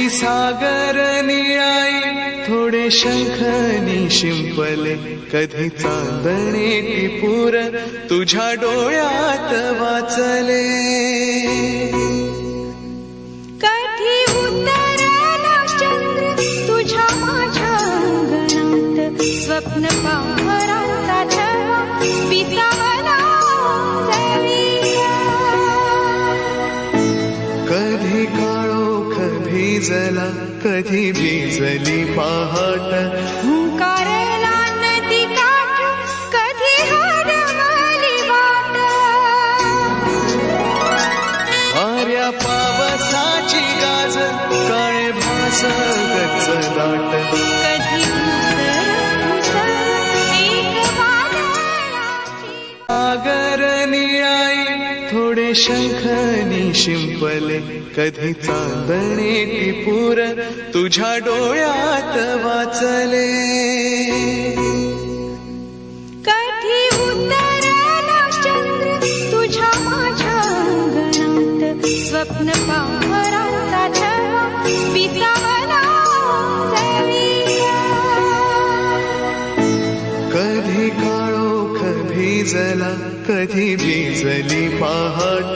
कधी सागर निळाई थोडे शंखनी शिंपले, कधी चांदणे टिपूर तुझ्या डोळ्यात वाचले. कधी उतरला चंद्र तुझ्या माझ्या अंगणात, स्वप्न पाहराचा छळा विसावला जळीला. कधी काळोख भिजला, कधी भिजली पहाट, हुंकारला नदी काठ, कधी हरवली वाट. वाऱ्या पावसाची गाज, काळे भास गच्च दाट, कधी उसळ एक वादळाची. सागर निळाई थोडे शंखनी शिंपले, कधी चांदणे टिपूर तुझ्या डोळ्यात वाचले. कधी उतरला चंद्र तुझ्या माझ्या अंगणात, स्वप्न पाहराचा छळा विसावला जळीला. कधी काळोख भिजला, कधी भिजली पहाट,